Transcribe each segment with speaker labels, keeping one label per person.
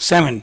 Speaker 1: 7।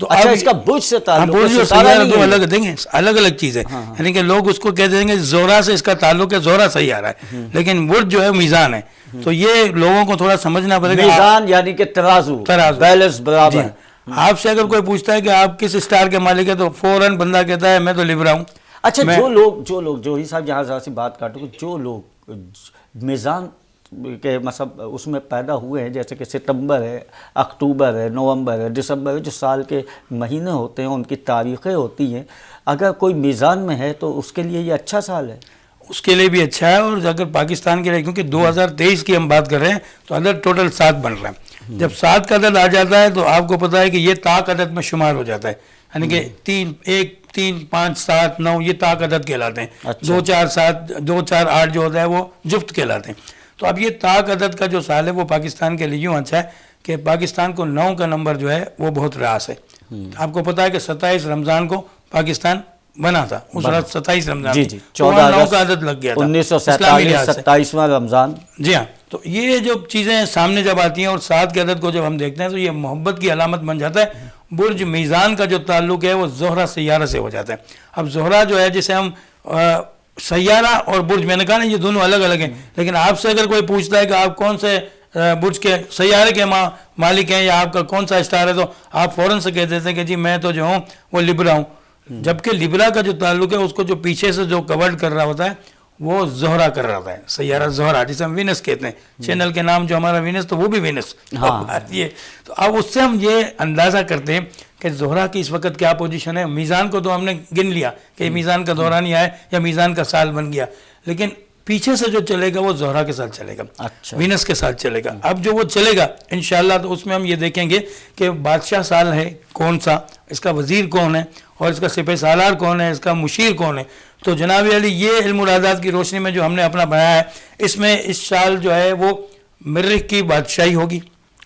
Speaker 1: تو
Speaker 2: اچھا اس کا برج سے تعلق ہے،
Speaker 1: برج اور
Speaker 2: ستارہ
Speaker 1: سیارہ
Speaker 2: نہیں
Speaker 1: دو
Speaker 2: ہے؟
Speaker 1: الگ دیں گے، الگ الگ چیز ہے، یعنی کہ لوگ اس کو کہہ دیں گے زہرہ سے اس کا تعلق ہے، زہرہ سیارہ ہے، لیکن برج جو ہے میزان ہے، تو یہ لوگوں کو تھوڑا سمجھنا پڑے گا.
Speaker 2: میزان یعنی کہ ترازو،
Speaker 1: ترازو،
Speaker 2: بیلنس برابر.
Speaker 1: جی ہاں. آپ سے اگر کوئی پوچھتا ہے کہ آپ کس اسٹار کے مالک ہے تو فوراً بندہ کہتا ہے میں تو لبرا ہوں.
Speaker 2: اچھا جو لوگ جو ہی صاحب جہاں ذرا سی بات کاٹوں، جو لوگ میزان کے مطلب اس میں پیدا ہوئے ہیں، جیسے کہ ستمبر ہے، اکتوبر ہے، نومبر ہے، دسمبر ہے، جو سال کے مہینے ہوتے ہیں ان کی تاریخیں ہوتی ہیں، اگر کوئی میزان میں ہے تو اس کے لیے یہ اچھا سال ہے.
Speaker 1: اس کے لیے بھی اچھا ہے، اور اگر پاکستان کے لیے، کیونکہ 2023 کی ہم بات کر رہے ہیں تو عدد ٹوٹل 7 بن رہا ہے. جب 7 کا عدد آ جاتا ہے تو آپ کو پتا ہے کہ یہ طاق عدد میں شمار ہو جاتا ہے، یعنی کہ 3 5 7 9 یہ طاق عدد کہلاتے ہیں. 2 4 7 2 4 8 جو ہوتا ہے وہ جفت کہلاتے ہیں. تو اب یہ طاق عدد کا جو سال ہے وہ پاکستان کے لیے یوں اچھا ہے کہ پاکستان کو 9 کا نمبر جو ہے وہ بہت راس ہے. آپ کو پتا ہے کہ 27 رمضان کو پاکستان بنا تھا، اس وقت 27 رمضان،
Speaker 2: جی جی
Speaker 1: 14 9 کا عدد لگ گیا تھا
Speaker 2: 1947 27واں رمضان.
Speaker 1: جی ہاں. تو یہ جو چیزیں سامنے جب آتی ہیں اور 7 کے عدد کو جب ہم دیکھتے ہیں تو یہ محبت کی علامت بن جاتا ہے. برج میزان کا جو تعلق ہے وہ زہرہ سیارہ سے ہو جاتا ہے. اب زہرہ جو ہے جسے ہم سیارہ اور برج، میں نے کہا نا یہ دونوں الگ الگ ہیں، لیکن آپ سے اگر کوئی پوچھتا ہے کہ آپ کون سے برج کے سیارے کے مالک ہیں یا آپ کا کون سا اسٹار ہے تو آپ فوراً سے کہہ دیتے ہیں کہ جی میں تو جو ہوں وہ لبرا ہوں. جبکہ لبرا کا جو تعلق ہے اس کو جو پیچھے سے جو کورڈ کر رہا ہوتا ہے وہ زہرہ کر رہا ہوتا ہے، سیارہ زہرہ جسے ہم وینس کہتے ہیں. چینل کے نام جو ہمارا وینس تو وہ بھی وینس. تو اب اس سے ہم یہ اندازہ کرتے ہیں کہ زہرہ کی اس وقت کیا پوزیشن ہے. میزان کو تو ہم نے گن لیا کہ میزان کا دوران آئے یا میزان کا سال بن گیا، لیکن پیچھے سے جو چلے گا وہ زہرہ کے ساتھ چلے گا، وینس کے ساتھ چلے گا. اب جو وہ چلے گا انشاءاللہ تو اس میں ہم یہ دیکھیں گے کہ بادشاہ سال ہے کون سا، اس کا وزیر کون ہے، اور اس کا سپہ سالار کون ہے، اس کا مشیر کون ہے. تو جناب علی یہ علم العادات کی روشنی میں جو ہم نے اپنا بنایا ہے، اس میں اس سال جو ہے وہ مریخ کی بادشاہی ہوگی،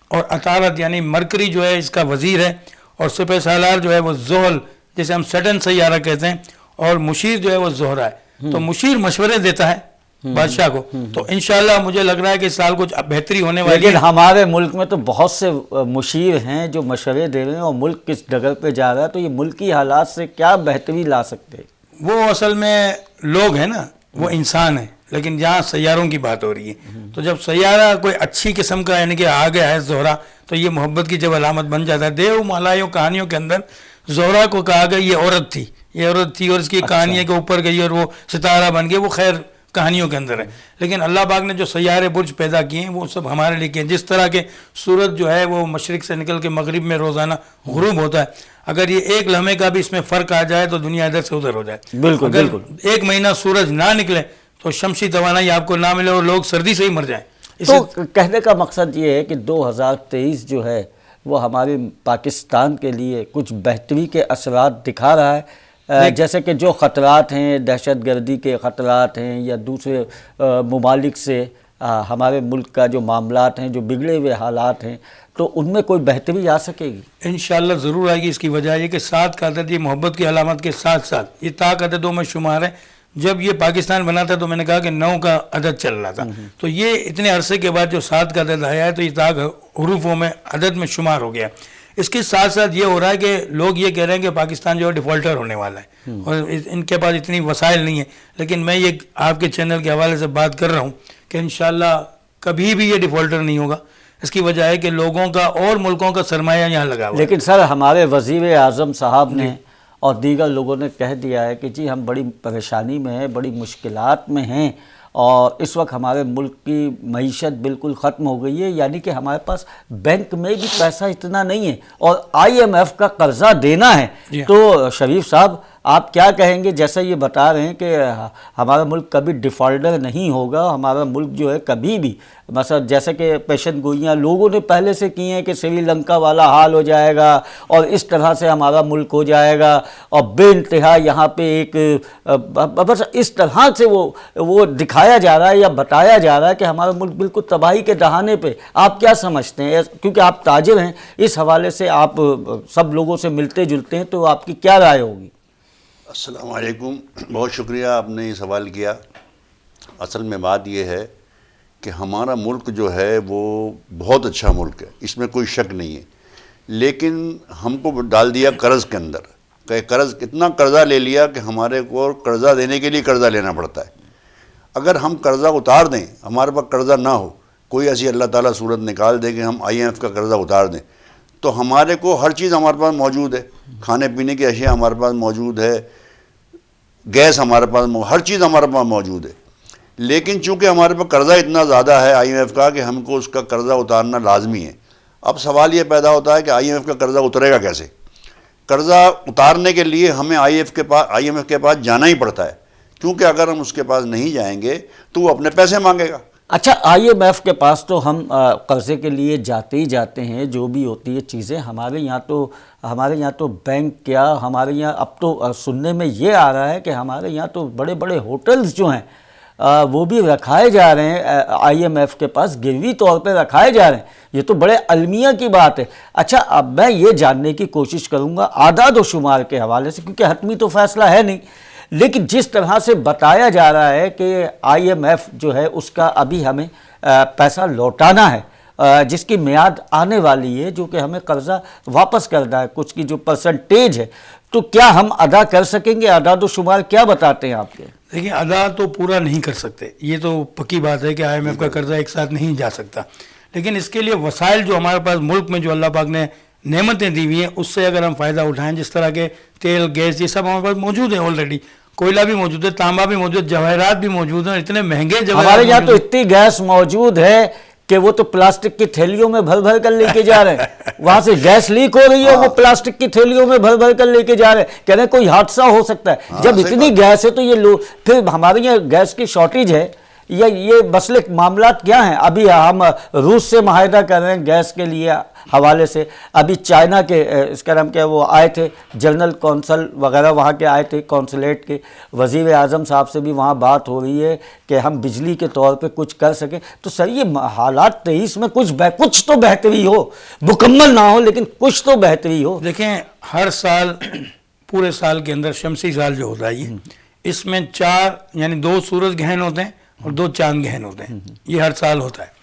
Speaker 1: اور عطارد یعنی مرکری جو ہے اس کا وزیر ہے، اور سپہ سالار جو ہے وہ زحل جسے ہم سیٹرن سیارہ کہتے ہیں، اور مشیر جو ہے وہ زہرہ ہے. تو مشیر مشورے دیتا ہے بادشاہ کو. تو انشاءاللہ مجھے لگ رہا ہے کہ اس سال کچھ بہتری ہونے والی ہے.
Speaker 2: لیکن ہمارے ملک میں تو بہت سے مشیر ہیں جو مشورے دے رہے ہیں، اور ملک کس ڈگر پہ جا رہا ہے، تو یہ ملکی حالات سے کیا بہتری لا سکتے ہیں؟
Speaker 1: وہ اصل میں لوگ ہیں نا، وہ انسان ہیں، لیکن جہاں سیاروں کی بات ہو رہی ہے تو جب سیارہ کوئی اچھی قسم کا یعنی کہ آ گیا ہے زہرہ، تو یہ محبت کی جب علامت بن جاتا ہے. دیو مالایوں کہانیوں کے اندر زہرہ کو کہا گیا یہ عورت تھی اور اس کی کہانی کے اوپر گئی اور وہ ستارہ بن گیا. وہ خیر کہانیوں کے اندر ہے، لیکن اللہ پاک نے جو سیارے برج پیدا کیے ہیں وہ سب ہمارے لیے کیے ہیں. جس طرح کے سورج جو ہے وہ مشرق سے نکل کے مغرب میں روزانہ غروب ہوتا ہے، اگر یہ ایک لمحے کا بھی اس میں فرق آ جائے تو دنیا ادھر سے ادھر ہو جائے. اگر ایک مہینہ سورج نہ نکلے تو شمسی توانائی آپ کو نہ ملے اور لوگ سردی سے ہی مر جائیں.
Speaker 2: تو کہنے کا مقصد یہ ہے کہ 2023 جو ہے وہ ہمارے پاکستان کے لیے کچھ بہتری کے اثرات دکھا رہا ہے. جیسے کہ جو خطرات ہیں، دہشت گردی کے خطرات ہیں یا دوسرے ممالک سے ہمارے ملک کا جو معاملات ہیں، جو بگڑے ہوئے حالات ہیں، تو ان میں کوئی بہتری آ سکے گی؟
Speaker 1: انشاءاللہ ضرور آئے گی. اس کی وجہ یہ کہ 7 کا عدد یہ محبت کی علامت کے ساتھ ساتھ یہ طاق عددوں میں شمار ہے. جب یہ پاکستان بنا تھا تو میں نے کہا کہ 9 کا عدد چل رہا تھا، تو یہ اتنے عرصے کے بعد جو 7 کا عدد آیا ہے تو یہ طاق حروفوں میں عدد میں شمار ہو گیا. اس کے ساتھ ساتھ یہ ہو رہا ہے کہ لوگ یہ کہہ رہے ہیں کہ پاکستان جو ہے ڈیفالٹر ہونے والا ہے اور ان کے پاس اتنی وسائل نہیں ہیں، لیکن میں یہ آپ کے چینل کے حوالے سے بات کر رہا ہوں کہ انشاءاللہ کبھی بھی یہ ڈیفالٹر نہیں ہوگا. اس کی وجہ ہے کہ لوگوں کا اور ملکوں کا سرمایہ یہاں لگا ہوا ہے.
Speaker 2: لیکن سر ہمارے وزیر اعظم صاحب نے اور دیگر لوگوں نے کہہ دیا ہے کہ جی ہم بڑی پریشانی میں ہیں، بڑی مشکلات میں ہیں، اور اس وقت ہمارے ملک کی معیشت بالکل ختم ہو گئی ہے، یعنی کہ ہمارے پاس بینک میں بھی پیسہ اتنا نہیں ہے اور IMF کا قرضہ دینا ہے. تو شریف صاحب آپ کیا کہیں گے؟ جیسا یہ بتا رہے ہیں کہ ہمارا ملک کبھی ڈیفالٹر نہیں ہوگا، ہمارا ملک جو ہے کبھی بھی، مثلا جیسے کہ پیشن گوئیاں لوگوں نے پہلے سے کی ہیں کہ سری لنکا والا حال ہو جائے گا اور اس طرح سے ہمارا ملک ہو جائے گا، اور بے انتہا یہاں پہ ایک بس اس طرح سے وہ دکھایا جا رہا ہے یا بتایا جا رہا ہے کہ ہمارا ملک بالکل تباہی کے دہانے پہ. آپ کیا سمجھتے ہیں؟ کیونکہ آپ تاجر ہیں، اس حوالے سے آپ سب لوگوں سے ملتے جلتے ہیں، تو آپ کی کیا رائے ہوگی؟
Speaker 3: السلام علیکم. بہت شکریہ آپ نے یہ سوال کیا. اصل میں بات یہ ہے کہ ہمارا ملک جو ہے وہ بہت اچھا ملک ہے، اس میں کوئی شک نہیں ہے، لیکن ہم کو ڈال دیا قرض کے اندر، کہ قرض اتنا قرضہ لے لیا کہ ہمارے کو قرضہ دینے کے لیے قرضہ لینا پڑتا ہے۔ اگر ہم قرضہ اتار دیں، ہمارے پاس قرضہ نہ ہو، کوئی ایسی اللہ تعالیٰ صورت نکال دے کہ ہم IMF کا قرضہ اتار دیں، تو ہمارے کو ہر چیز ہمارے پاس موجود ہے، کھانے پینے کی اشیاء ہمارے پاس موجود ہے، گیس ہمارے پاس ہر چیز ہمارے پاس موجود ہے۔ لیکن چونکہ ہمارے پاس قرضہ اتنا زیادہ ہے IMF کا کہ ہم کو اس کا قرضہ اتارنا لازمی ہے۔ اب سوال یہ پیدا ہوتا ہے کہ IMF کا قرضہ اترے گا کیسے؟ قرضہ اتارنے کے لیے ہمیں IMF کے پاس جانا ہی پڑتا ہے، کیونکہ اگر ہم اس کے پاس نہیں جائیں گے تو وہ اپنے پیسے مانگے گا۔
Speaker 2: اچھا، IMF کے پاس تو ہم قرضے کے لیے جاتے ہی جاتے ہیں، جو بھی ہوتی ہے چیزیں ہمارے یہاں تو بینک کیا، ہمارے یہاں اب تو سننے میں یہ آ رہا ہے کہ ہمارے یہاں تو بڑے بڑے ہوٹلز جو ہیں وہ بھی رکھائے جا رہے ہیں IMF کے پاس، گروی طور پہ رکھائے جا رہے ہیں۔ یہ تو بڑے المیہ کی بات ہے۔ اچھا، اب میں یہ جاننے کی کوشش کروں گا اعداد و شمار کے حوالے سے، کیونکہ حتمی تو فیصلہ ہے نہیں، لیکن جس طرح سے بتایا جا رہا ہے کہ IMF جو ہے اس کا ابھی ہمیں پیسہ لوٹانا ہے، جس کی میعاد آنے والی ہے، جو کہ ہمیں قرضہ واپس کرنا ہے، کچھ کی جو پرسنٹیج ہے، تو کیا ہم ادا کر سکیں گے؟ اعداد و شمار کیا بتاتے ہیں آپ کے؟
Speaker 1: دیکھیں، ادا تو پورا نہیں کر سکتے، یہ تو پکی بات ہے کہ IMF کا قرضہ ایک ساتھ نہیں جا سکتا، لیکن اس کے لیے وسائل جو ہمارے پاس ملک میں جو اللہ پاک نے نعمتیں دی ہوئی ہیں، اس سے اگر ہم فائدہ اٹھائیں، جس طرح کے تیل، گیس، یہ سب ہمارے پاس موجود ہیں آلریڈی، کوئلہ بھی موجود ہے، تانبا بھی موجود ہے، جواہرات بھی موجود ہیں، اتنے مہنگے جواہرات
Speaker 2: ہمارے یہاں تو اتنی گیس موجود ہے کہ وہ تو پلاسٹک کی تھیلیوں میں بھر بھر کر لے کے جا رہے ہیں، وہاں سے گیس لیک ہو رہی ہے، وہ پلاسٹک کی تھیلیوں میں بھر بھر کر لے کے جا رہے ہیں، کہہ رہے ہیں کوئی حادثہ ہو سکتا ہے۔ جب اتنی گیس ہے تو یہ لوگ پھر ہمارے یہاں گیس کی شارٹیج ہے یا یہ مسئلے معاملات کیا ہیں؟ ابھی ہم روس سے معاہدہ کر رہے ہیں گیس کے لیے حوالے سے، ابھی چائنا کے اس کا نام کیا وہ آئے تھے جنرل کونسل وغیرہ، وہاں کے آئے تھے کونسلیٹ کے، وزیر اعظم صاحب سے بھی وہاں بات ہو رہی ہے کہ ہم بجلی کے طور پہ کچھ کر سکیں۔ تو سر یہ حالات 23 میں کچھ تو بہتری ہو، مکمل نہ ہو لیکن کچھ تو بہتری ہو۔
Speaker 1: دیکھیں، ہر سال پورے سال کے اندر شمسی سال جو ہوتا ہے یہ، اس میں 4 یعنی 2 سورج گرہن ہوتے ہیں اور 2 چاند گرہن ہوتے ہیں، یہ ہر سال ہوتا ہے۔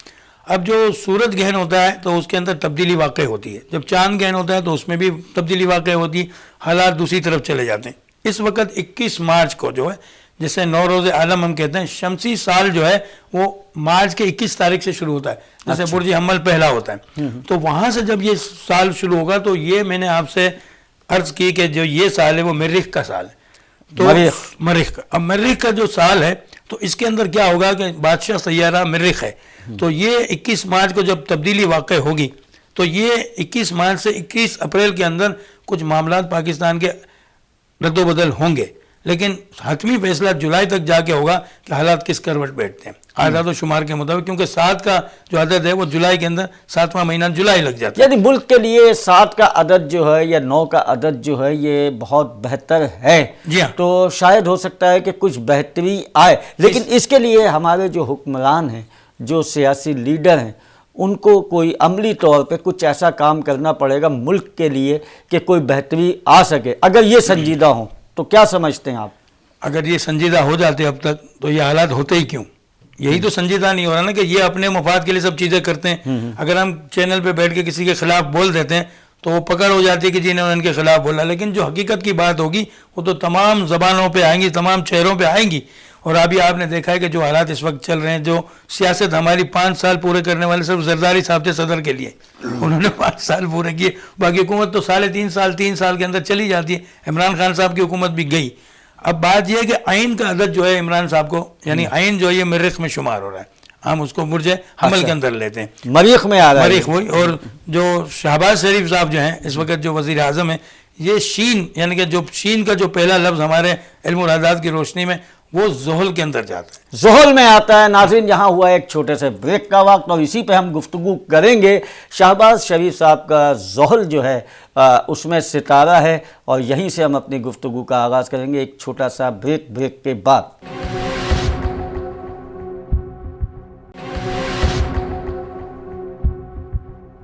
Speaker 1: اب جو سورج گرہن ہوتا ہے تو اس کے اندر تبدیلی واقع ہوتی ہے، جب چاند گرہن ہوتا ہے تو اس میں بھی تبدیلی واقع ہوتی ہے، حالات دوسری طرف چلے جاتے ہیں۔ اس وقت 21 مارچ کو جو ہے، جسے نوروز عالم ہم کہتے ہیں، شمسی سال جو ہے وہ مارچ کے 21 تاریخ سے شروع ہوتا ہے، جیسے برج حمل پہلا ہوتا ہے، تو وہاں سے جب یہ سال شروع ہوگا تو یہ میں نے آپ سے عرض کی کہ جو یہ سال ہے وہ مریخ کا سال ہے، تو مریخ کا، اب مریخ کا جو سال ہے تو اس کے اندر کیا ہوگا کہ بادشاہ سیارہ مریخ ہے، تو یہ 21 مارچ کو جب تبدیلی واقع ہوگی تو یہ 21 مارچ سے 21 اپریل کے اندر کچھ معاملات پاکستان کے رد و بدل ہوں گے، لیکن حتمی فیصلہ جولائی تک جا کے ہوگا کہ حالات کس کروٹ بیٹھتے ہیں اعداد و شمار کے مطابق، کیونکہ 7 کا جو عدد ہے وہ جولائی کے اندر 7واں مہینہ جولائی لگ جاتا ہے۔
Speaker 2: یعنی ملک کے لیے 7 کا عدد جو ہے یا 9 کا عدد جو ہے یہ بہت بہتر ہے،
Speaker 1: جی ہاں،
Speaker 2: تو شاید ہو سکتا ہے کہ کچھ بہتری آئے، لیکن اس کے لیے ہمارے جو حکمران ہیں، جو سیاسی لیڈر ہیں، ان کو کوئی عملی طور پہ کچھ ایسا کام کرنا پڑے گا ملک کے لیے کہ کوئی بہتری آ سکے۔ اگر یہ سنجیدہ ہوں تو کیا سمجھتے ہیں آپ؟
Speaker 1: اگر یہ سنجیدہ ہو جاتے اب تک تو یہ حالات ہوتے ہی کیوں؟ یہی تو سنجیدہ نہیں ہو رہا نا کہ یہ اپنے مفاد کے لیے سب چیزیں کرتے ہیں۔ اگر ہم چینل پہ بیٹھ کے کسی کے خلاف بول دیتے ہیں تو وہ پکڑ ہو جاتی ہے کہ جی نے ان کے خلاف بولا، لیکن جو حقیقت کی بات ہوگی وہ تو تمام زبانوں پہ آئیں گی، تمام چہروں پہ آئیں گی۔ اور ابھی آپ نے دیکھا ہے کہ جو حالات اس وقت چل رہے ہیں، جو سیاست ہماری 5 سال پورے کرنے والے صرف زرداری صاحب تھے صدر کے لیے، انہوں نے 5 سال پورے کیے، باقی حکومت تو 3.5 سال کے اندر چلی جاتی ہے۔ عمران خان صاحب کی حکومت بھی گئی۔ اب بات یہ ہے کہ عین کا عدد جو ہے عمران صاحب کو، یعنی عین جو ہے یہ مریخ میں شمار ہو رہا ہے، ہم اس کو برج حمل کے اندر لیتے ہیں،
Speaker 2: مریخ میں آ رہا ہے
Speaker 1: مریخ وہی۔ اور جو شہباز شریف صاحب جو ہیں اس وقت جو وزیر اعظم ہیں، یہ شین یعنی کہ جو شین کا جو پہلا لفظ ہمارے علم اور اعداد کی روشنی میں وہ زحل کے اندر جاتا ہے،
Speaker 2: زحل میں آتا ہے۔ ناظرین، یہاں ہوا ایک چھوٹے سے بریک کا وقت اور اسی پہ ہم گفتگو کریں گے۔ شہباز شریف صاحب کا زحل جو ہے اس میں ستارہ ہے اور یہیں سے ہم اپنی گفتگو کا آغاز کریں گے ایک چھوٹا سا بریک کے بعد۔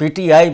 Speaker 2: PTI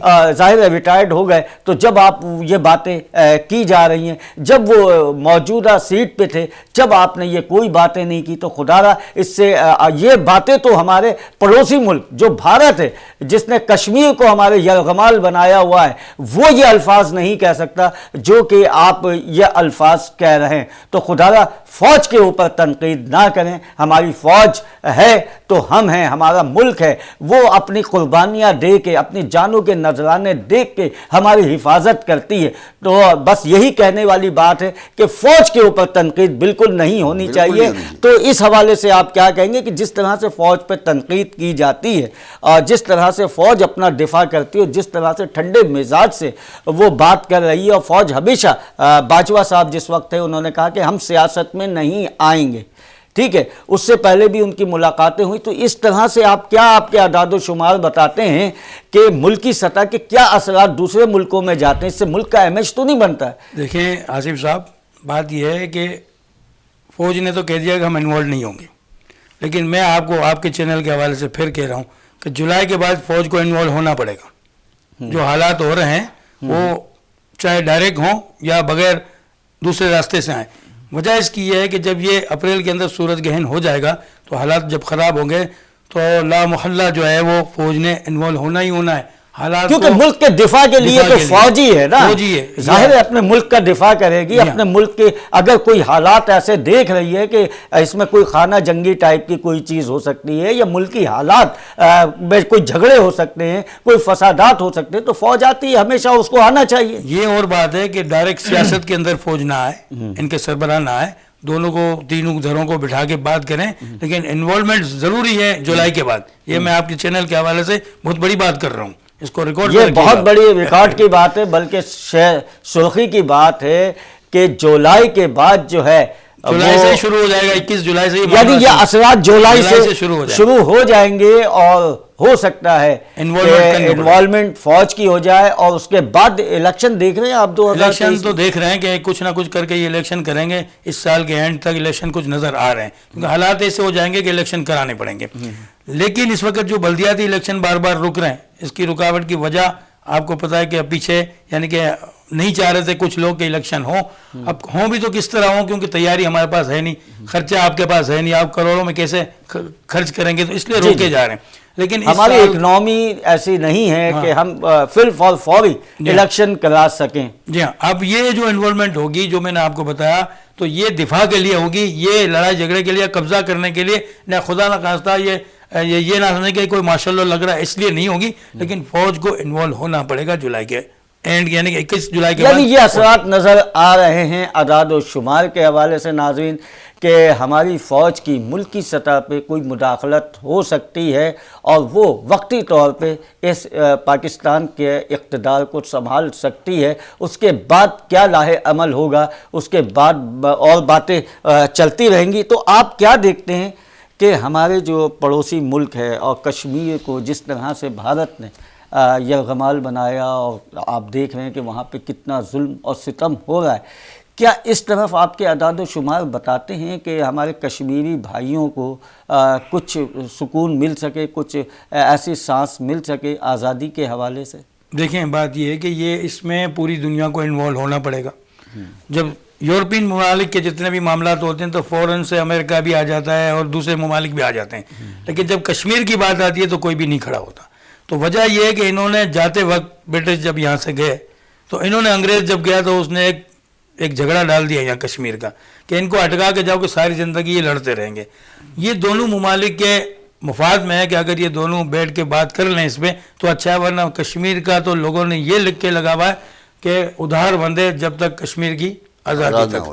Speaker 2: ظاہر ہے ریٹائرڈ ہو گئے، تو جب آپ یہ باتیں کی جا رہی ہیں، جب وہ موجودہ سیٹ پہ تھے، جب آپ نے یہ کوئی باتیں نہیں کی، تو خدا را اس سے یہ باتیں تو ہمارے پڑوسی ملک جو بھارت ہے، جس نے کشمیر کو ہمارے یرغمال بنایا ہوا ہے، وہ یہ الفاظ نہیں کہہ سکتا جو کہ آپ یہ الفاظ کہہ رہے ہیں۔ تو خدا را فوج کے اوپر تنقید نہ کریں، ہماری فوج ہے تو ہم ہیں، ہمارا ملک ہے، وہ اپنی قربانیاں دے کے، اپنی جانوں کے نذرانے دیکھ کے ہماری حفاظت کرتی ہے۔ تو بس یہی کہنے والی بات ہے کہ فوج کے اوپر تنقید بالکل نہیں ہونی چاہیے۔ تو اس حوالے سے آپ کیا کہیں گے کہ جس طرح سے فوج پہ تنقید کی جاتی ہے اور جس طرح سے فوج اپنا دفاع کرتی ہے، جس طرح سے ٹھنڈے مزاج سے وہ بات کر رہی ہے، اور فوج ہمیشہ باجوہ صاحب جس وقت تھے انہوں نے کہا کہ ہم سیاست میں نہیں آئیں گے، ٹھیک ہے، اس سے پہلے بھی ان کی ملاقاتیں ہوئی، تو اس طرح سے آپ کے اعداد و شمار بتاتے ہیں کہ ملکی سطح کے کیا اثرات دوسرے ملکوں میں جاتے ہیں، اس سے ملک کا امیج تو نہیں بنتا ہے؟
Speaker 1: دیکھیں آصف صاحب، بات یہ ہے کہ فوج نے تو کہہ دیا کہ ہم انوالو نہیں ہوں گے، لیکن میں آپ کو آپ کے چینل کے حوالے سے پھر کہہ رہا ہوں کہ جولائی کے بعد فوج کو انوالو ہونا پڑے گا۔ جو حالات ہو رہے ہیں وہ چاہے ڈائریکٹ ہوں یا بغیر دوسرے راستے سے آئیں، وجہ اس کی یہ ہے کہ جب یہ اپریل کے اندر سورج گہن ہو جائے گا تو حالات جب خراب ہوں گے تو لا محلہ جو ہے وہ فوج نے انوالو ہونا ہی ہونا ہے۔ حالات
Speaker 2: کیونکہ ملک کے دفاع کے لیے تو فوجی ہے نا،
Speaker 1: فوجی ہے،
Speaker 2: ظاہر ہے اپنے ملک کا دفاع کرے گی، اپنے ملک کے اگر کوئی حالات ایسے دیکھ رہی ہے کہ اس میں کوئی خانہ جنگی ٹائپ کی کوئی چیز ہو سکتی ہے یا ملکی حالات میں کوئی جھگڑے ہو سکتے ہیں، کوئی فسادات ہو سکتے ہیں، تو فوج آتی ہے، ہمیشہ اس کو آنا چاہیے۔
Speaker 1: یہ اور بات ہے کہ ڈائریکٹ سیاست کے اندر فوج نہ آئے، ان کے سربراہ نہ آئے، دونوں کو تینوں دھروں کو بٹھا کے بات کریں، لیکن انوالومنٹ ضروری ہے جولائی کے بعد۔ یہ میں آپ کے چینل کے حوالے سے بہت بڑی بات کر رہا ہوں، اس کو ریکارڈ
Speaker 2: یہ بہت بڑی ریکارڈ کی بات ہے، بلکہ سرخی کی بات ہے کہ جولائی کے بعد جو ہے
Speaker 1: جولائی سے شروع ہو جائے گا، 21 جولائی سے،
Speaker 2: یعنی یہ اثرات جولائی سے
Speaker 1: شروع
Speaker 2: ہو جائیں گے، اور ہو سکتا ہے انوالومنٹ فوج کی ہو جائے، اور اس کے بعد الیکشن دیکھ رہے ہیں آپ؟
Speaker 1: الیکشن تو دیکھ رہے ہیں کہ کچھ نہ کچھ کر کے یہ الیکشن کریں گے، اس سال کے اینڈ تک الیکشن کچھ نظر آ رہے ہیں، کیونکہ حالات ایسے ہو جائیں گے کہ الیکشن کرانے پڑیں گے۔ لیکن اس وقت جو بلدیاتی الیکشن بار بار رک رہے ہیں، اس کی رکاوٹ کی وجہ آپ کو پتا ہے کہ پیچھے یعنی کہ نہیں چاہ رہے تھے کچھ لوگ کہ الیکشن ہوں، اب ہوں بھی تو کس طرح ہوں، کیونکہ تیاری ہمارے پاس ہے نہیں، خرچہ آپ کے پاس ہے نہیں، آپ کروڑوں میں کیسے خرچ کریں گے، تو اس لیے روکے جا رہے ہیں۔ لیکن
Speaker 2: ہماری اکنامی ایسی نہیں ہے کہ ہم فوری الیکشن کرا سکیں۔
Speaker 1: جی ہاں، اب یہ جو انوالومنٹ ہوگی جو میں نے آپ کو بتایا، تو یہ دفاع کے لیے ہوگی، یہ لڑائی جھگڑے کے لیے، قبضہ کرنے کے لیے نہ، خدا نہ خواستہ یہ نہ سمجھیں کہ کوئی ماشاءاللہ لگ رہا ہے اس لیے نہیں ہوگی، لیکن فوج کو انوالو ہونا پڑے گا جولائی کے اینڈ، یعنی کہ 21 جولائی کے بعد۔
Speaker 2: یعنی یہ اثرات نظر آ رہے ہیں اعداد و شمار کے حوالے سے ناظرین، کہ ہماری فوج کی ملکی سطح پہ کوئی مداخلت ہو سکتی ہے، اور وہ وقتی طور پہ اس پاکستان کے اقتدار کو سنبھال سکتی ہے۔ اس کے بعد کیا لاہے عمل ہوگا، اس کے بعد اور باتیں چلتی رہیں گی۔ تو آپ کیا دیکھتے ہیں کہ ہمارے جو پڑوسی ملک ہے، اور کشمیر کو جس طرح سے بھارت نے یرغمال بنایا، اور آپ دیکھ رہے ہیں کہ وہاں پہ کتنا ظلم اور ستم ہو رہا ہے، کیا اس طرف آپ کے اعداد و شمار بتاتے ہیں کہ ہمارے کشمیری بھائیوں کو کچھ سکون مل سکے، کچھ ایسی سانس مل سکے آزادی کے حوالے سے؟
Speaker 1: دیکھیں بات یہ ہے کہ یہ اس میں پوری دنیا کو انوالو ہونا پڑے گا۔ جب یورپین ممالک کے جتنے بھی معاملات ہوتے ہیں تو فوراً سے امریکہ بھی آ جاتا ہے اور دوسرے ممالک بھی آ جاتے ہیں، لیکن جب کشمیر کی بات آتی ہے تو کوئی بھی نہیں کھڑا ہوتا۔ تو وجہ یہ ہے کہ انہوں نے جاتے وقت برٹش جب یہاں سے گئے تو انہوں نے، انگریز جب گیا تو اس نے ایک جھگڑا ڈال دیا یہاں کشمیر کا کہ ان کو اٹکا کے جاؤ کہ ساری زندگی یہ لڑتے رہیں گے۔ یہ دونوں ممالک کے مفاد میں ہے کہ اگر یہ دونوں بیٹھ کے بات کر لیں اس پہ تو اچھا ہے، ورنہ کشمیر کا تو لوگوں نے یہ لکھ کے لگا ہوا ہے کہ ادھار بندے جب تک کشمیر کی آزادی تک۔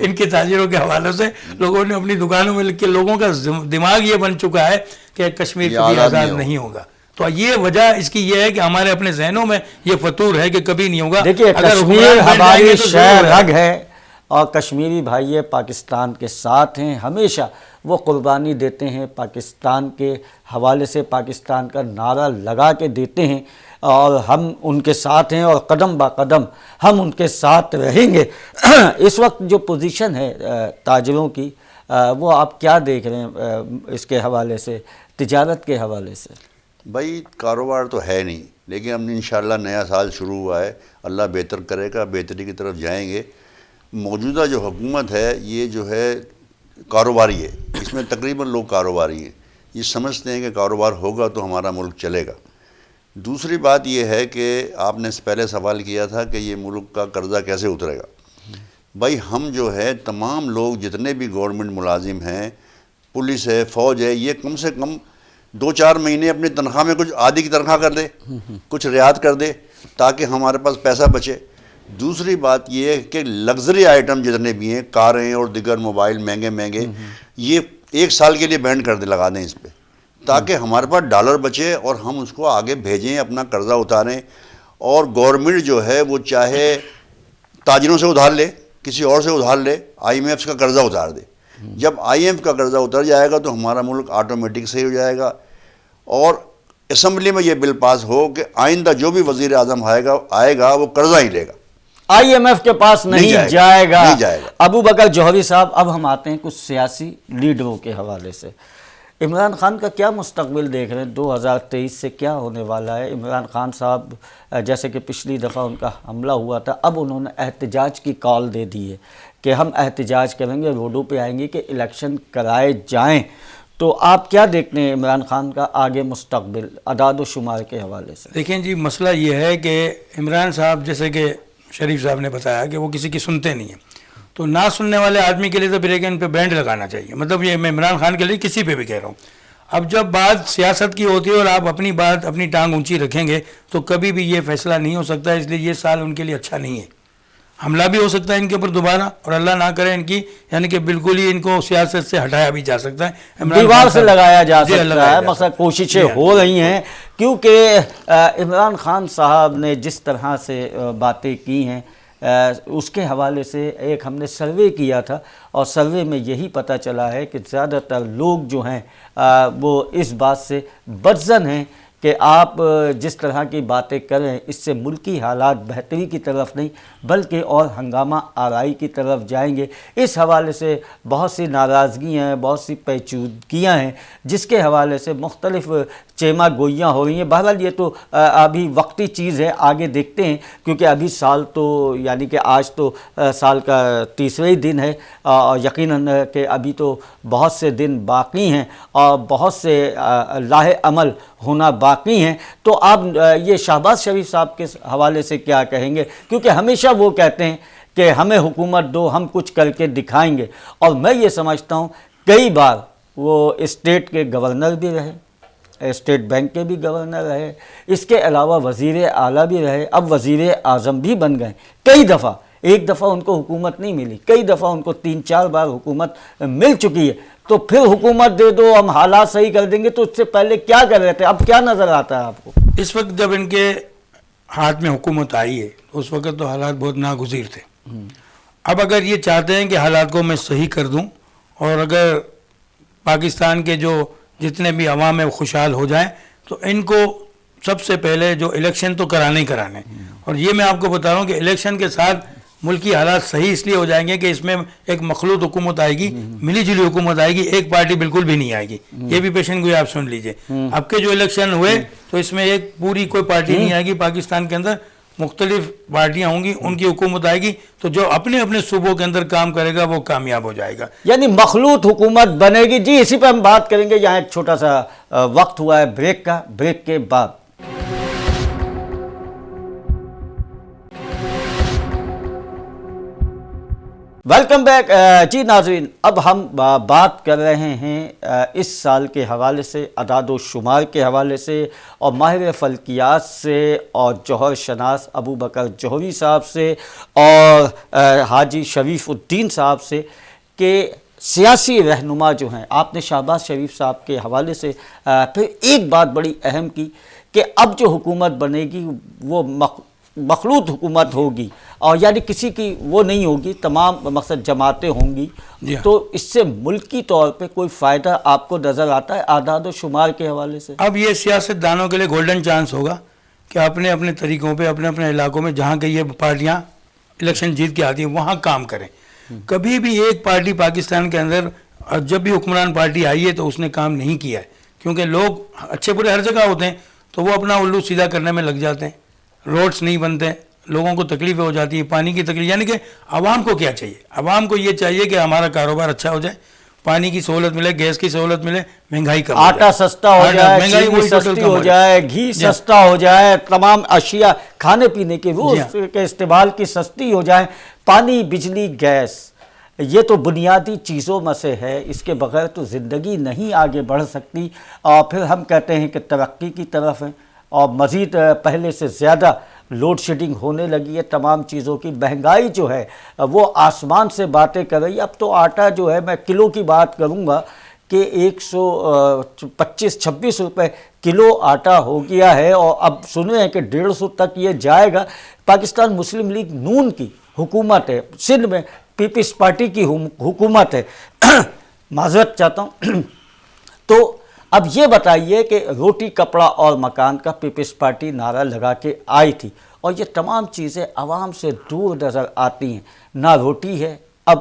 Speaker 1: ان کے تاجروں کے حوالے سے لوگوں نے اپنی دکانوں میں لکھ کے، لوگوں کا دماغ یہ بن چکا ہے کہ کشمیر کبھی آزاد نہیں ہوگا۔ تو یہ وجہ اس کی یہ ہے کہ ہمارے اپنے ذہنوں میں یہ فطور ہے کہ کبھی نہیں ہوگا۔
Speaker 2: دیکھیے کشمیر ہماری شہ رگ ہے، اور کشمیری بھائی پاکستان کے ساتھ ہیں، ہمیشہ وہ قربانی دیتے ہیں پاکستان کے حوالے سے، پاکستان کا نعرہ لگا کے دیتے ہیں، اور ہم ان کے ساتھ ہیں، اور قدم با قدم ہم ان کے ساتھ رہیں گے۔ اس وقت جو پوزیشن ہے تاجروں کی، وہ آپ کیا دیکھ رہے ہیں اس کے حوالے سے، تجارت کے حوالے سے؟
Speaker 3: بھائی کاروبار تو ہے نہیں، لیکن اب انشاءاللہ نیا سال شروع ہوا ہے، اللہ بہتر کرے گا، بہتری کی طرف جائیں گے۔ موجودہ جو حکومت ہے یہ جو ہے کاروباری ہے، اس میں تقریباً لوگ کاروباری ہیں، یہ سمجھتے ہیں کہ کاروبار ہوگا تو ہمارا ملک چلے گا۔ دوسری بات یہ ہے کہ آپ نے پہلے سوال کیا تھا کہ یہ ملک کا قرضہ کیسے اترے گا۔ بھائی ہم جو ہے تمام لوگ جتنے بھی گورنمنٹ ملازم ہیں، پولیس ہے، فوج ہے، یہ کم سے کم 2-4 مہینے اپنی تنخواہ میں کچھ آدھی کی تنخواہ کر دے، کچھ رعایت کر دے تاکہ ہمارے پاس پیسہ بچے۔ دوسری بات یہ ہے کہ لگژری آئٹم جتنے بھی ہیں، کاریں اور دیگر موبائل مہنگے یہ 1 سال کے لیے بینڈ کر دے، لگا دیں اس پہ، تاکہ ہمارے پاس ڈالر بچے اور ہم اس کو آگے بھیجیں، اپنا قرضہ اتاریں۔ اور گورنمنٹ جو ہے وہ چاہے تاجروں سے ادھار لے، کسی اور سے ادھار لے، IMF کا قرضہ اتار دے۔ جب IMF کا قرضہ اتر جائے گا تو ہمارا ملک آٹومیٹک صحیح ہو جائے گا، اور اسمبلی میں یہ بل پاس ہو کہ آئندہ جو بھی وزیر اعظم آئے گا وہ قرضہ ہی لے گا،
Speaker 2: IMF کے پاس نہیں جائے گا۔
Speaker 3: نہیں جائے گا۔
Speaker 2: ابو بکر جوہری صاحب، اب ہم آتے ہیں کچھ سیاسی لیڈروں کے حوالے سے۔ عمران خان کا کیا مستقبل دیکھ رہے ہیں؟ 2023 سے کیا ہونے والا ہے؟ عمران خان صاحب جیسے کہ پچھلی دفعہ ان کا حملہ ہوا تھا، اب انہوں نے احتجاج کی کال دے دی ہے کہ ہم احتجاج کریں گے، روڈوں پہ آئیں گے کہ الیکشن کرائے جائیں۔ تو آپ کیا دیکھتے ہیں عمران خان کا آگے مستقبل اعداد و شمار کے حوالے سے؟
Speaker 1: دیکھیں جی، مسئلہ یہ ہے کہ عمران صاحب جیسے کہ شریف صاحب نے بتایا کہ وہ کسی کی سنتے نہیں ہیں، تو نہ سننے والے آدمی کے لیے تو پھر ان پہ بینڈ لگانا چاہیے۔ مطلب یہ میں عمران خان کے لیے کسی پہ بھی کہہ رہا ہوں، اب جب بات سیاست کی ہوتی ہے اور آپ اپنی بات اپنی ٹانگ اونچی رکھیں گے تو کبھی بھی یہ فیصلہ نہیں ہو سکتا، اس لیے یہ سال ان کے لیے اچھا نہیں ہے۔ حملہ بھی ہو سکتا ہے ان کے اوپر دوبارہ، اور اللہ نہ کرے ان کی یعنی کہ بالکل ہی ان کو سیاست سے ہٹایا بھی جا سکتا ہے،
Speaker 2: دیوار سے لگایا جا سکتا ہے۔ مثلا کوششیں ہو رہی ہیں، کیونکہ عمران خان صاحب نے جس طرح سے باتیں کی ہیں اس کے حوالے سے ایک ہم نے سروے کیا تھا، اور سروے میں یہی پتہ چلا ہے کہ زیادہ تر لوگ جو ہیں وہ اس بات سے بدظن ہیں کہ آپ جس طرح کی باتیں کر رہے ہیں اس سے ملکی حالات بہتری کی طرف نہیں بلکہ اور ہنگامہ آرائی کی طرف جائیں گے۔ اس حوالے سے بہت سی ناراضگیاں ہیں، بہت سی پیچیدگیاں ہیں، جس کے حوالے سے مختلف چیما گوئیاں ہو رہی ہیں۔ بہرحال یہ تو ابھی وقتی چیز ہے، آگے دیکھتے ہیں، کیونکہ ابھی سال تو یعنی کہ آج تو سال کا 30واں دن ہے، اور یقیناً کہ ابھی تو بہت سے دن باقی ہیں اور بہت سے لاہ عمل ہونا باقی ہیں۔ تو آپ یہ شہباز شریف صاحب کے حوالے سے کیا کہیں گے؟ کیونکہ ہمیشہ وہ کہتے ہیں کہ ہمیں حکومت دو، ہم کچھ کر کے دکھائیں گے، اور میں یہ سمجھتا ہوں کئی بار وہ اسٹیٹ کے گورنر بھی رہے، اسٹیٹ بینک کے بھی گورنر رہے، اس کے علاوہ وزیر اعلیٰ بھی رہے، اب وزیر اعظم بھی بن گئے کئی دفعہ۔ ایک دفعہ ان کو حکومت نہیں ملی، کئی دفعہ ان کو 3-4 بار حکومت مل چکی ہے۔ تو پھر حکومت دے دو، ہم حالات صحیح کر دیں گے، تو اس سے پہلے کیا کر رہے تھے؟ اب کیا نظر آتا ہے آپ کو؟
Speaker 1: اس وقت جب ان کے ہاتھ میں حکومت آئی ہے اس وقت تو حالات بہت ناگزیر تھے۔ اب اگر یہ چاہتے ہیں کہ حالات کو میں صحیح کر دوں اور اگر پاکستان کے جو جتنے بھی عوام ہے وہ خوشحال ہو جائیں، تو ان کو سب سے پہلے جو الیکشن تو کرانے اور یہ میں آپ کو بتا رہا ہوں کہ الیکشن کے ساتھ ملکی حالات صحیح اس لیے ہو جائیں گے کہ اس میں ایک مخلوط حکومت آئے گی، ملی جلی حکومت آئے گی، ایک پارٹی بالکل بھی نہیں آئے گی۔ یہ بھی پیشن گوئی آپ سن لیجئے۔ اب کے جو الیکشن ہوئے تو اس میں ایک پوری کوئی پارٹی نہیں آئے گی، پاکستان کے اندر مختلف پارٹیاں ہوں گی، ان کی حکومت آئے گی، تو جو اپنے اپنے صوبوں کے اندر کام کرے گا وہ کامیاب ہو جائے گا،
Speaker 2: یعنی مخلوط حکومت بنے گی۔ جی اسی پہ ہم بات کریں گے، یہاں ایک چھوٹا سا وقت ہوا ہے بریک کا، بریک کے بعد ویلکم بیک۔ جی ناظرین، اب ہم بات کر رہے ہیں اس سال کے حوالے سے، اعداد و شمار کے حوالے سے، اور ماہر فلکیات سے، اور جوہر شناس ابو بکر جوہری صاحب سے، اور حاجی شریف الدین صاحب سے، کہ سیاسی رہنما جو ہیں، آپ نے شہباز شریف صاحب کے حوالے سے پھر ایک بات بڑی اہم کی کہ اب جو حکومت بنے گی وہ مخلوط حکومت ہوگی، اور یعنی کسی کی وہ نہیں ہوگی، تمام مقصد جماعتیں ہوں گی۔ تو اس سے ملکی طور پہ کوئی فائدہ آپ کو نظر آتا ہے اعداد و شمار کے حوالے سے؟
Speaker 1: اب یہ سیاست دانوں کے لیے گولڈن چانس ہوگا کہ اپنے اپنے طریقوں پہ اپنے اپنے علاقوں میں جہاں کہ یہ پارٹیاں الیکشن جیت کے آتی ہیں وہاں کام کریں۔ کبھی بھی ایک پارٹی پاکستان کے اندر جب بھی حکمران پارٹی آئی ہے تو اس نے کام نہیں کیا ہے، کیونکہ لوگ اچھے برے ہر جگہ ہوتے ہیں تو وہ اپنا الو سیدھا کرنے میں لگ جاتے ہیں, روڈس نہیں بنتے, لوگوں کو تکلیفیں ہو جاتی ہے, پانی کی تکلیف. یعنی کہ عوام کو کیا چاہیے؟ عوام کو یہ چاہیے کہ ہمارا کاروبار اچھا ہو جائے, پانی کی سہولت ملے, گیس کی سہولت ملے, مہنگائی کم ہو جائے,
Speaker 2: آٹا سستا ہو جائے,
Speaker 1: مہنگائی
Speaker 2: چینی
Speaker 1: وہی ٹوٹل
Speaker 2: سستی
Speaker 1: کم
Speaker 2: ہو جائے, گھی سستا ہو جائے, تمام اشیاء کھانے پینے کے روز کے استعمال کی سستی ہو جائے, پانی, بجلی, گیس, یہ تو بنیادی چیزوں میں سے ہے. اس کے بغیر تو زندگی نہیں آگے بڑھ سکتی. اور پھر ہم کہتے ہیں کہ ترقی کی طرف ہیں اور مزید پہلے سے زیادہ لوڈ شیڈنگ ہونے لگی ہے. تمام چیزوں کی مہنگائی جو ہے وہ آسمان سے باتیں کر رہی ہے. اب تو آٹا جو ہے, میں کلو کی بات کروں گا کہ 125-26 روپے کلو آٹا ہو گیا ہے, اور اب سن رہے ہیں کہ 150 تک یہ جائے گا. پاکستان مسلم لیگ نون کی حکومت ہے, سندھ میں پیپلز پارٹی کی حکومت ہے, معذرت چاہتا ہوں. تو اب یہ بتائیے کہ روٹی, کپڑا اور مکان کا پیپلز پارٹی نعرہ لگا کے آئی تھی, اور یہ تمام چیزیں عوام سے دور نظر آتی ہیں. نہ روٹی ہے اب,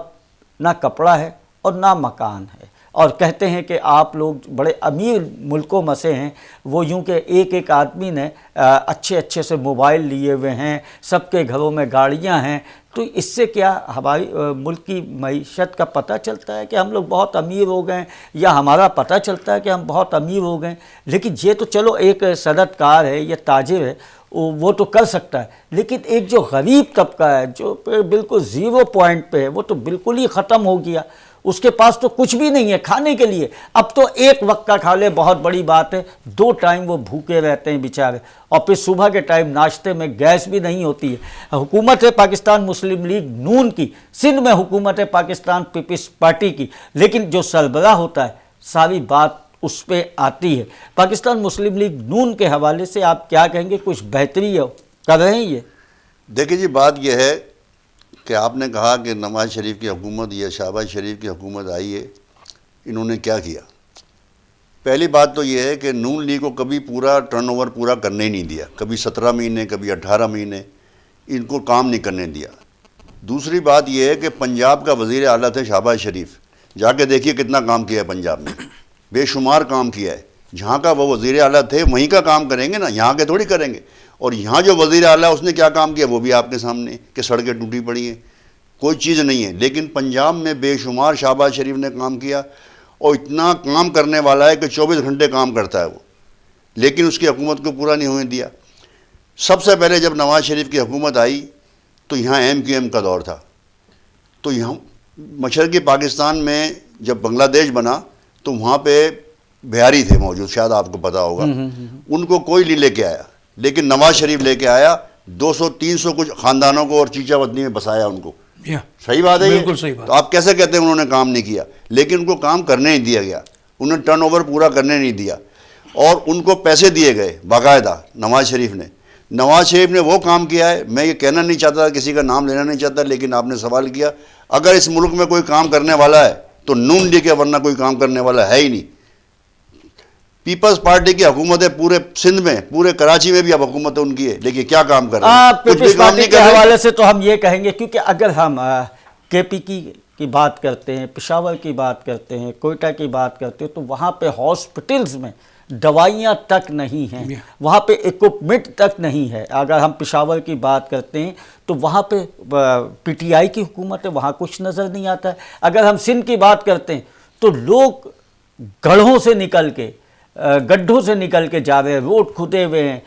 Speaker 2: نہ کپڑا ہے, اور نہ مکان ہے. اور کہتے ہیں کہ آپ لوگ بڑے امیر ملکوں میں سے ہیں. وہ یوں کہ ایک آدمی نے اچھے سے موبائل لیے ہوئے ہیں, سب کے گھروں میں گاڑیاں ہیں. تو اس سے کیا ہماری ملک کی معیشت کا پتہ چلتا ہے کہ ہم لوگ بہت امیر ہو گئے ہیں, یا ہمارا پتہ چلتا ہے کہ ہم بہت امیر ہو گئے ہیں؟ لیکن یہ تو چلو ایک صنعت کار ہے یا تاجر ہے, وہ تو کر سکتا ہے. لیکن ایک جو غریب طبقہ ہے, جو بالکل 0 پوائنٹ پہ ہے, وہ تو بالکل ہی ختم ہو گیا. اس کے پاس تو کچھ بھی نہیں ہے کھانے کے لیے. اب تو ایک وقت کا کھا لے بہت بڑی بات ہے, 2 ٹائم وہ بھوکے رہتے ہیں بیچارے. اور پھر صبح کے ٹائم ناشتے میں گیس بھی نہیں ہوتی ہے. حکومت ہے پاکستان مسلم لیگ نون کی, سندھ میں حکومت ہے پاکستان پیپلز پارٹی کی, لیکن جو سربراہ ہوتا ہے ساری بات اس پہ آتی ہے. پاکستان مسلم لیگ نون کے حوالے سے آپ کیا کہیں گے؟ کچھ بہتری کر رہے ہیں یہ؟
Speaker 3: دیکھیں جی, بات یہ ہے کہ آپ نے کہا کہ نواز شریف کی حکومت یا شہباز شریف کی حکومت آئی ہے, انہوں نے کیا کیا؟ پہلی بات تو یہ ہے کہ نون لیگ کو کبھی پورا ٹرن اوور پورا کرنے ہی نہیں دیا. کبھی 17 مہینے, کبھی 18 مہینے ان کو کام نہیں کرنے دیا. دوسری بات یہ ہے کہ پنجاب کا وزیر اعلیٰ تھے شہباز شریف, جا کے دیکھیے کتنا کام کیا ہے پنجاب میں, بے شمار کام کیا ہے. جہاں کا وہ وزیر اعلیٰ تھے وہیں کا کام کریں گے نا, یہاں کے تھوڑی کریں گے. اور یہاں جو وزیر اعلیٰ اس نے کیا کام کیا وہ بھی آپ کے سامنے کہ سڑکیں ٹوٹی پڑی ہیں, کوئی چیز نہیں ہے. لیکن پنجاب میں بے شمار شہباز شریف نے کام کیا, اور اتنا کام کرنے والا ہے کہ 24 گھنٹے کام کرتا ہے وہ, لیکن اس کی حکومت کو پورا نہیں ہونے دیا. سب سے پہلے جب نواز شریف کی حکومت آئی تو یہاں MQM کا دور تھا. تو یہاں مشرقی پاکستان میں جب بنگلہ دیش بنا تو وہاں پہ بہاری تھے موجود, شاید آپ کو پتا ہوگا. ان کو کوئی نہیں لے کے آیا, لیکن نواز شریف لے کے آیا. 200-300 کچھ خاندانوں کو اور چیچا وطنی میں بسایا ان کو. صحیح بات ہے,
Speaker 1: بالکل صحیح بات.
Speaker 3: تو آپ کیسے کہتے ہیں انہوں نے کام نہیں کیا؟ لیکن ان کو کام کرنے نہیں دیا گیا, انہیں ٹرن اوور پورا کرنے نہیں دیا, اور ان کو پیسے دیے گئے باقاعدہ. نواز شریف نے وہ کام کیا ہے. میں یہ کہنا نہیں چاہتا, کسی کا نام لینا نہیں چاہتا, لیکن آپ نے سوال کیا, اگر اس ملک میں کوئی کام کرنے والا ہے تو نون لیگ ہے, ورنہ کوئی کام کرنے والا ہے ہی نہیں. پیپلز پارٹی کی حکومت ہے پورے سندھ میں, پورے کراچی میں بھی اب حکومت ان کی ہے, لیکن کیا کام کر رہے ہیں؟
Speaker 2: پیپلز پارٹی کے حوالے سے تو ہم یہ کہیں گے, کیونکہ اگر ہم KP کی بات کرتے ہیں, پشاور کی بات کرتے ہیں, کوئٹہ کی بات کرتے ہیں, تو وہاں پہ ہاسپٹلز میں دوائیاں تک نہیں ہیں, وہاں پہ ایکوپمنٹ تک نہیں ہے. اگر ہم پشاور کی بات کرتے ہیں تو وہاں پہ PTI کی حکومت ہے, وہاں کچھ نظر نہیں آتا ہے. اگر ہم سندھ کی بات کرتے ہیں تو لوگ گڑھوں سے نکل کے, گڈھوں سے نکل کے جا رہے ہیں, روڈ کھدے ہوئے ہیں.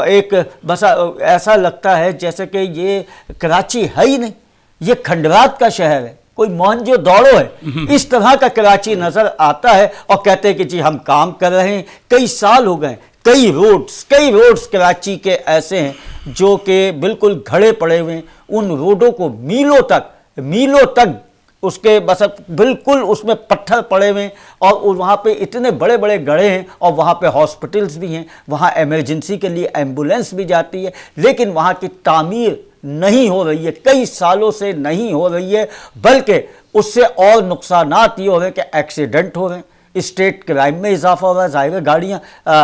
Speaker 2: ایک بس ایسا لگتا ہے جیسے کہ یہ کراچی ہے ہی نہیں, یہ کھنڈرات کا شہر ہے, کوئی موہنجو داڑو ہے. اس طرح کا کراچی نظر آتا ہے, اور کہتے ہیں کہ جی ہم کام کر رہے ہیں. کئی سال ہو گئے, کئی روڈز کراچی کے ایسے ہیں جو کہ بالکل گھڑے پڑے ہوئے ہیں. ان روڈوں کو میلوں تک اس کے بس بالکل اس میں پتھر پڑے ہوئے ہیں, اور وہاں پہ اتنے بڑے بڑے گڑھے ہیں, اور وہاں پہ ہاسپٹلز بھی ہیں, وہاں ایمرجنسی کے لیے ایمبولینس بھی جاتی ہے, لیکن وہاں کی تعمیر نہیں ہو رہی ہے, کئی سالوں سے نہیں ہو رہی ہے. بلکہ اس سے اور نقصانات یہ ہو رہے ہیں کہ ایکسیڈنٹ ہو رہے ہیں, اسٹریٹ کرائم میں اضافہ ہو رہا ہے. ظاہر ہے گاڑیاں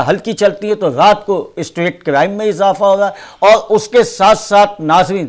Speaker 2: ہلکی چلتی ہے تو رات کو اسٹریٹ کرائم میں اضافہ ہو رہا ہے. اور اس کے ساتھ ساتھ ناظرین,